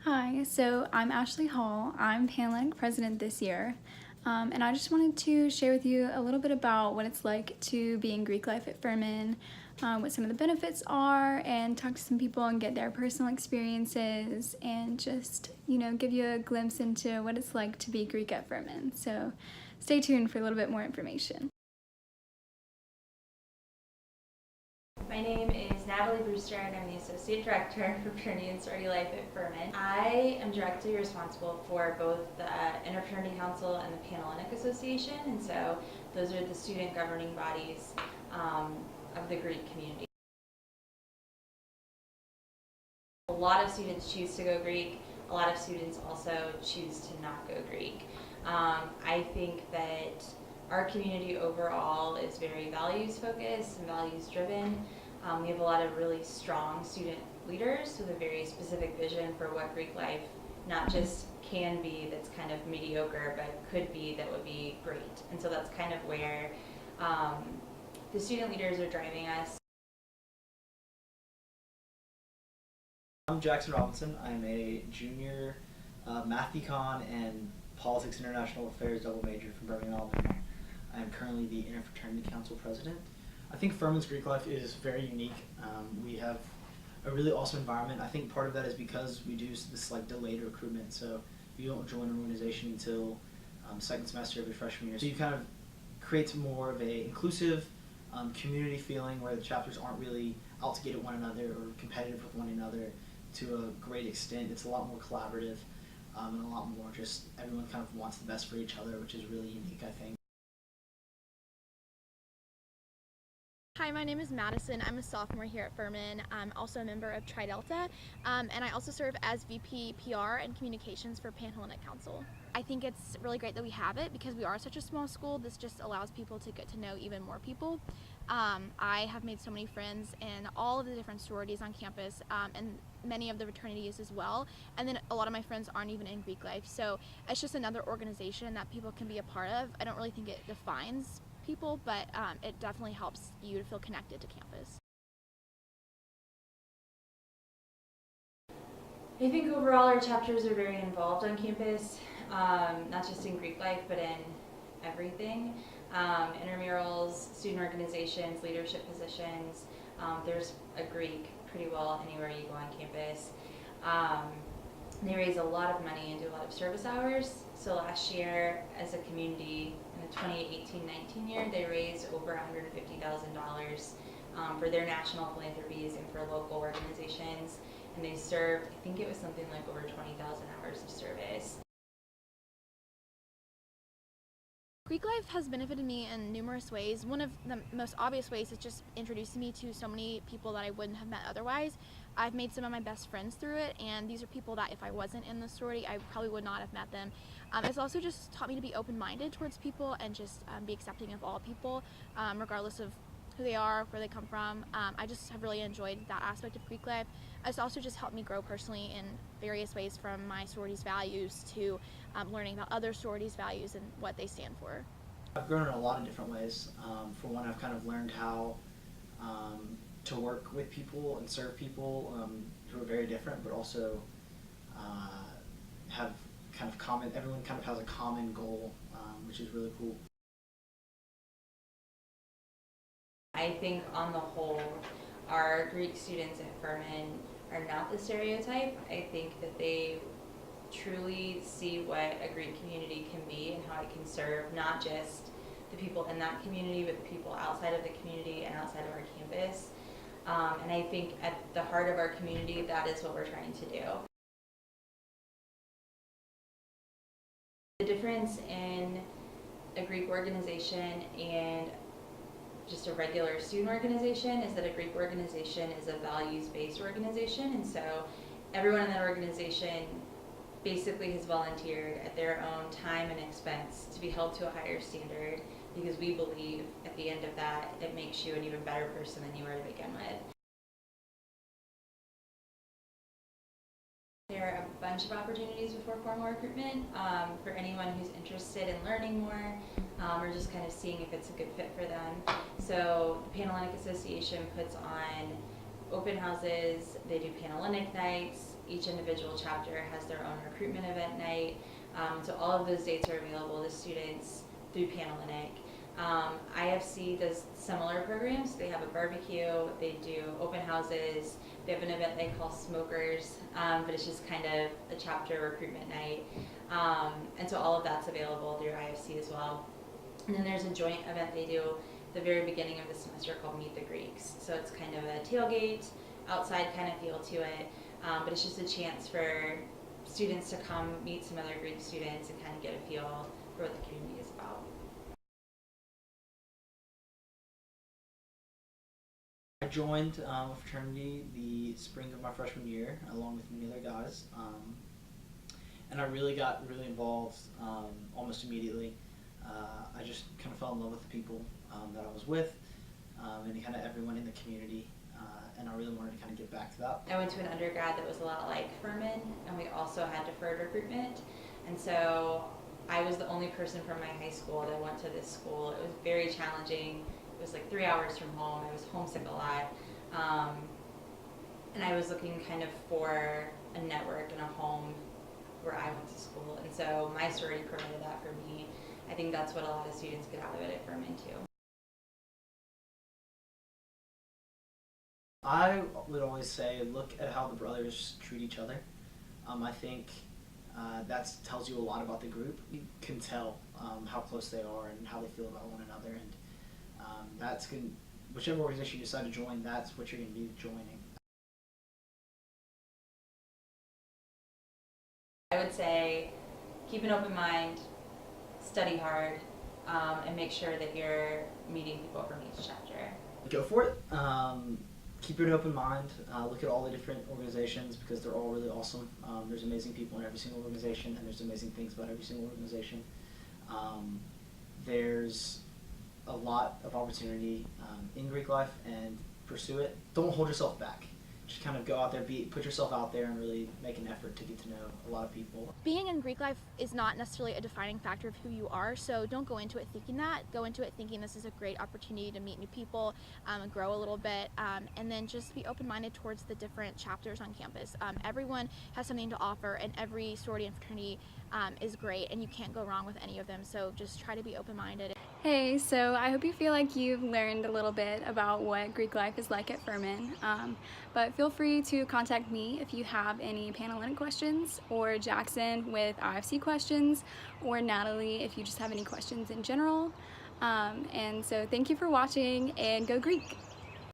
Hi, so I'm Ashley Hall. I'm Panhellenic president this year, and I just wanted to share with you a little bit about what it's like to be in Greek life at Furman, what some of the benefits are, and talk to some people and get their personal experiences, and just, give you a glimpse into what it's like to be Greek at Furman. So stay tuned for a little bit more information. My name is Natalie Brewster and I'm the Associate Director for Fraternity and Sorority Life at Furman. I am directly responsible for both the Interfraternity Council and the Panhellenic Association, and so those are the student governing bodies of the Greek community. A lot of students choose to go Greek. A lot of students also choose to not go Greek. I think that our community overall is very values focused and values driven. We have a lot of really strong student leaders with a very specific vision for what Greek life not just can be that's kind of mediocre, but could be that would be great. And so that's kind of where the student leaders are driving us. I'm Jackson Robinson. I'm a junior math econ and politics international affairs double major from Birmingham, Alabama. I am currently the Interfraternity Council president. I think Furman's Greek life is very unique. We have a really awesome environment. I think part of that is because we do this delayed recruitment, so you don't join an organization until second semester of your freshman year. So you kind of create more of a inclusive community feeling where the chapters aren't really out to get at one another or competitive with one another to a great extent. It's a lot more collaborative and a lot more just everyone kind of wants the best for each other, which is really unique, I think. Hi, my name is Madison. I'm a sophomore here at Furman. I'm also a member of Tri Delta, and I also serve as VP PR and Communications for Panhellenic Council. I think it's really great that we have it because we are such a small school. This just allows people to get to know even more people. I have made so many friends in all of the different sororities on campus and many of the fraternities as well. And then a lot of my friends aren't even in Greek life. So it's just another organization that people can be a part of. I don't really think it defines people, but it definitely helps you to feel connected to campus. I think overall our chapters are very involved on campus, not just in Greek life, but in everything. Intramurals, student organizations, leadership positions. There's a Greek pretty well anywhere you go on campus. They raise a lot of money and do a lot of service hours. So last year, as a community, in the 2018-19 year, they raised over $150,000 for their national philanthropies and for local organizations. And they served, I think it was something like over 20,000 hours of service. Greek life has benefited me in numerous ways. One of the most obvious ways is just introducing me to so many people that I wouldn't have met otherwise. I've made some of my best friends through it, and these are people that if I wasn't in the sorority, I probably would not have met them. It's also just taught me to be open-minded towards people and just be accepting of all people, regardless of who they are, where they come from. I just have really enjoyed that aspect of Greek life. It's also just helped me grow personally in various ways, from my sorority's values to learning about other sororities' values and what they stand for. I've grown in a lot of different ways. For one, I've kind of learned how to work with people and serve people who are very different, but also have kind of everyone kind of has a common goal, which is really cool. I think on the whole, our Greek students at Furman are not the stereotype. I think that they truly see what a Greek community can be and how it can serve not just the people in that community, but the people outside of the community and outside of our campus. And I think at the heart of our community, that is what we're trying to do. The difference in a Greek organization and just a regular student organization is that a Greek organization is a values-based organization, and so everyone in that organization basically has volunteered at their own time and expense to be held to a higher standard, because we believe at the end of that it makes you an even better person than you were to begin with. There are a bunch of opportunities before formal recruitment for anyone who's interested in learning more or just kind of seeing if it's a good fit for them. So the Panhellenic Association puts on open houses, they do Panhellenic nights, Each individual chapter has their own recruitment event night. So all of those dates are available to students through Panhellenic. IFC does similar programs. They have a barbecue, they do open houses, they have an event they call Smokers, but it's just kind of a chapter recruitment night. And so all of that's available through IFC as well. And then there's a joint event they do at the very beginning of the semester called Meet the Greeks. So it's kind of a tailgate, outside kind of feel to it, but it's just a chance for students to come meet some other Greek students and kind of get a feel for what the community is about. I joined a fraternity the spring of my freshman year, along with many other guys, and I really got involved almost immediately. I just kind of fell in love with the people that I was with, and kind of everyone in the community, and I really wanted to kind of get back to that. I went to an undergrad that was a lot like Furman, and we also had deferred recruitment, and so I was the only person from my high school that went to this school. It was very challenging. It was like 3 hours from home. I was homesick a lot. And I was looking kind of for a network and a home where I went to school. And so my sorority provided that for me. I think that's what a lot of students get out of it at Furman too. I would always say, look at how the brothers treat each other. I think that tells you a lot about the group. You can tell how close they are and how they feel about one another, and that's going. Whichever organization you decide to join, that's what you're going to be joining. I would say keep an open mind, study hard, and make sure that you're meeting people from each chapter. Go for it. Keep an open mind. Look at all the different organizations because they're all really awesome. There's amazing people in every single organization, and there's amazing things about every single organization. There's a lot of opportunity in Greek life, and pursue it. Don't hold yourself back. Just kind of go out there, put yourself out there, and really make an effort to get to know a lot of people. Being in Greek life is not necessarily a defining factor of who you are, so don't go into it thinking that. Go into it thinking this is a great opportunity to meet new people and grow a little bit, and then just be open-minded towards the different chapters on campus. Everyone has something to offer, and every sorority and fraternity is great, and you can't go wrong with any of them, so just try to be open-minded. Hey, so I hope you feel like you've learned a little bit about what Greek life is like at Furman, but feel free to contact me if you have any Panhellenic questions, or Jackson with IFC questions, or Natalie if you just have any questions in general. And so thank you for watching, and go Greek!